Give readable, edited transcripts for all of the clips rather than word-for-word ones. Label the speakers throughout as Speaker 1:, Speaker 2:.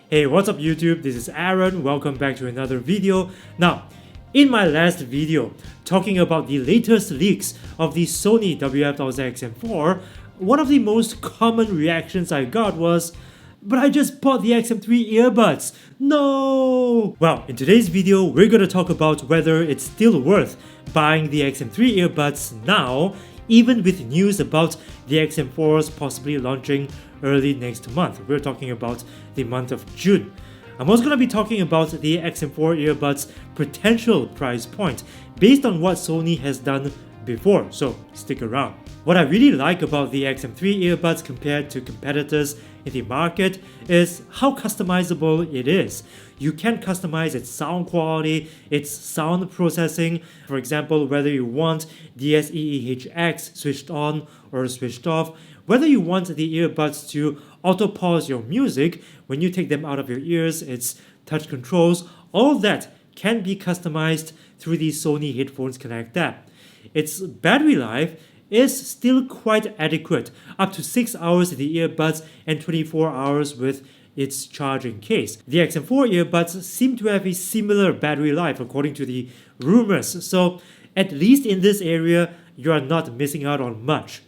Speaker 1: Hey, what's up YouTube? This is Aaron. Welcome back to another video. Now, in my last video, talking about the latest leaks of the Sony WF-1000XM4, one of the most common reactions I got was, but I just bought the XM3 earbuds. No! Well, in today's video, we're gonna talk about whether it's still worth buying the XM3 earbuds now, even with news about the XM4s possibly launching early next month. We're talking about the month of June. I'm also going to be talking about the XM4 earbuds potential price point based on what Sony has done before, so stick around. What I really like about the XM3 earbuds compared to competitors in the market is how customizable it is. You can customize its sound quality, its sound processing. For example, whether you want DSEEHX switched on or switched off, whether you want the earbuds to auto-pause your music when you take them out of your ears, its touch controls, all of that can be customized through the Sony Headphones Connect app. Its battery life is still quite adequate, up to 6 hours in the earbuds and 24 hours with its charging case. The XM4 earbuds seem to have a similar battery life according to the rumors, so at least in this area, you are not missing out on much.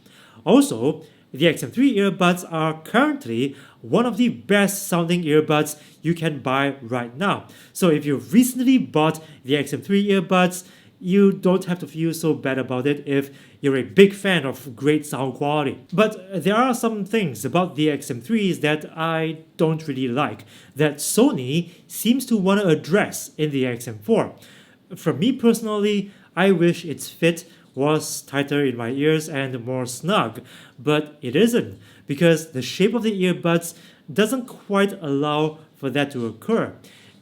Speaker 1: Also, the XM3 earbuds are currently one of the best sounding earbuds you can buy right now. So if you've recently bought the XM3 earbuds, you don't have to feel so bad about it if you're a big fan of great sound quality. But there are some things about the XM3s that I don't really like, that Sony seems to want to address in the XM4. For me personally, I wish its fit was tighter in my ears and more snug, but it isn't, because the shape of the earbuds doesn't quite allow for that to occur.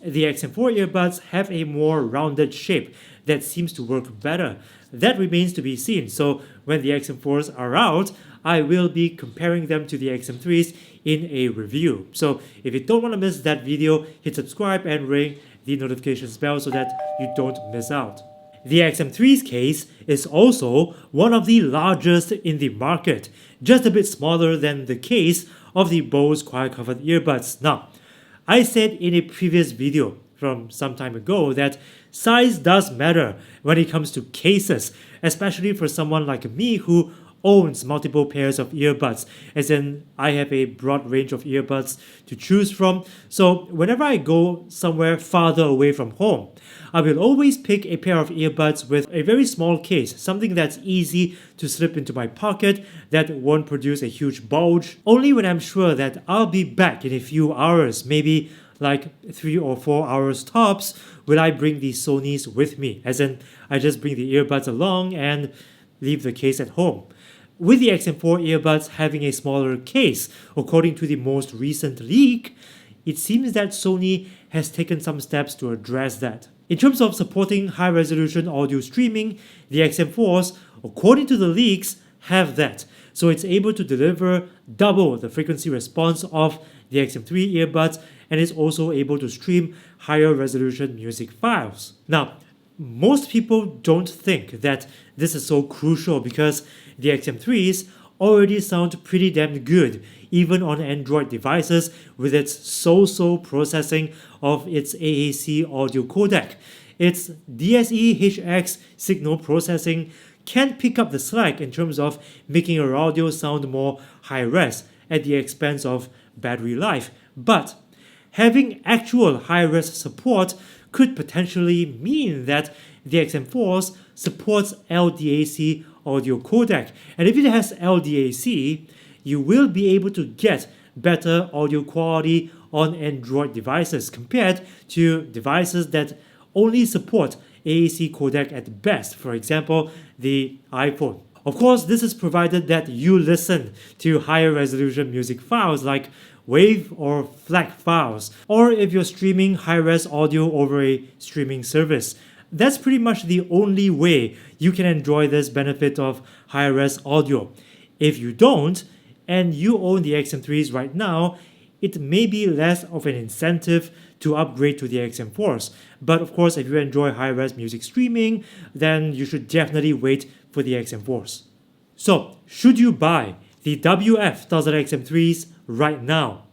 Speaker 1: The XM4 earbuds have a more rounded shape that seems to work better. That remains to be seen, so when the XM4s are out, I will be comparing them to the XM3s in a review. So if you don't want to miss that video, hit subscribe and ring the notifications bell so that you don't miss out. The XM3's case is also one of the largest in the market, just a bit smaller than the case of the Bose quiet-covered earbuds. Now, I said in a previous video from some time ago that size does matter when it comes to cases, especially for someone like me who owns multiple pairs of earbuds, as in I have a broad range of earbuds to choose from. So whenever I go somewhere farther away from home, I will always pick a pair of earbuds with a very small case, something that's easy to slip into my pocket that won't produce a huge bulge. Only when I'm sure that I'll be back in a few hours, maybe like 3 or 4 hours tops, will I bring these Sonys with me, as in I just bring the earbuds along and leave the case at home. With the XM4 earbuds having a smaller case, according to the most recent leak, it seems that Sony has taken some steps to address that. In terms of supporting high-resolution audio streaming, the XM4s, according to the leaks, have that. So it's able to deliver double the frequency response of the XM3 earbuds, and is also able to stream higher resolution music files. Now, most people don't think that this is so crucial because the XM3s already sound pretty damn good, even on Android devices with its so-so processing of its AAC audio codec. Its DSEEHX signal processing can pick up the slack in terms of making your audio sound more high-res at the expense of battery life. But having actual high-res support could potentially mean that the XM4s supports LDAC audio codec. And if it has LDAC, you will be able to get better audio quality on Android devices compared to devices that only support AAC codec at best, for example, the iPhone. Of course, this is provided that you listen to higher resolution music files like WAV or FLAC files, or if you're streaming high-res audio over a streaming service. That's pretty much the only way you can enjoy this benefit of high-res audio. If you don't, and you own the XM3s right now, it may be less of an incentive to upgrade to the XM4s. But of course, if you enjoy high-res music streaming, then you should definitely wait for the XM4s. So, should you buy the WF-1000XM3s right now?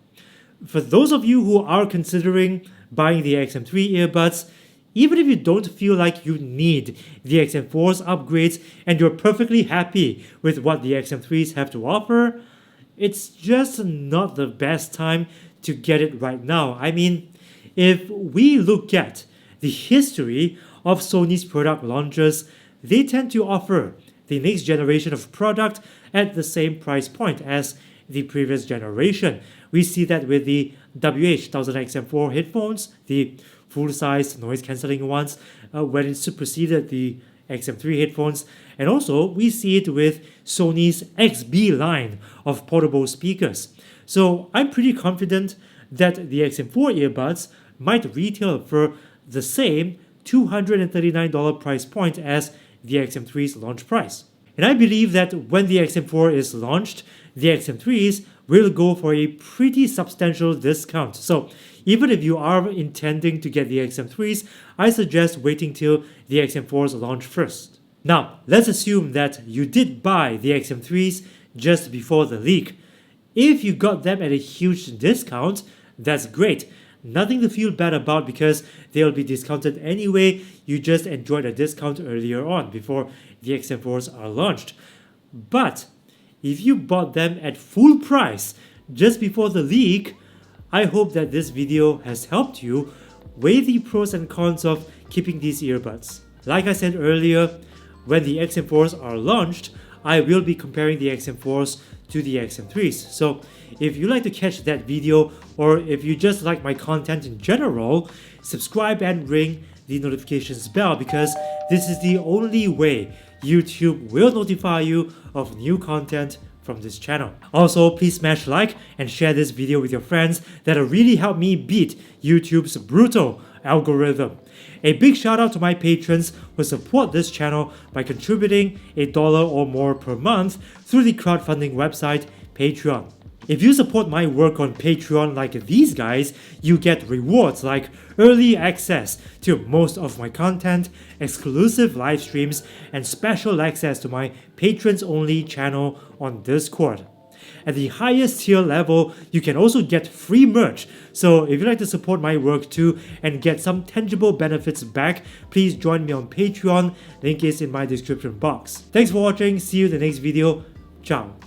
Speaker 1: For those of you who are considering buying the XM3 earbuds, even if you don't feel like you need the XM4's upgrades and you're perfectly happy with what the XM3s have to offer, it's just not the best time to get it right now. I mean, if we look at the history of Sony's product launches, they tend to offer the next generation of product at the same price point as the previous generation. We see that with the WH-1000XM4 headphones, the full-size noise-cancelling ones, when it superseded the XM3 headphones. And also, we see it with Sony's XB line of portable speakers. So I'm pretty confident that the XM4 earbuds might retail for the same $239 price point as the XM3's launch price. And I believe that when the XM4 is launched, the XM3s will go for a pretty substantial discount. So even if you are intending to get the XM3s, I suggest waiting till the XM4's launch first. Now, let's assume that you did buy the XM3s just before the leak. If you got them at a huge discount, that's great. Nothing to feel bad about because they'll be discounted anyway. You just enjoyed a discount earlier on before the XM4s are launched. But if you bought them at full price just before the leak, I hope that this video has helped you weigh the pros and cons of keeping these earbuds. Like I said earlier, when the XM4s are launched, I will be comparing the XM4s to the XM3s. So if you like to catch that video, or if you just like my content in general, subscribe and ring the notifications bell because this is the only way YouTube will notify you of new content from this channel. Also, please smash like and share this video with your friends. That'll really help me beat YouTube's brutal algorithm. A big shout out to my patrons who support this channel by contributing $1 or more per month through the crowdfunding website Patreon. If you support my work on Patreon like these guys, you get rewards like early access to most of my content, exclusive live streams, and special access to my patrons-only channel on Discord. At the highest tier level, you can also get free merch. So if you'd like to support my work too and get some tangible benefits back, please join me on Patreon. Link is in my description box. Thanks for watching. See you in the next video. Ciao.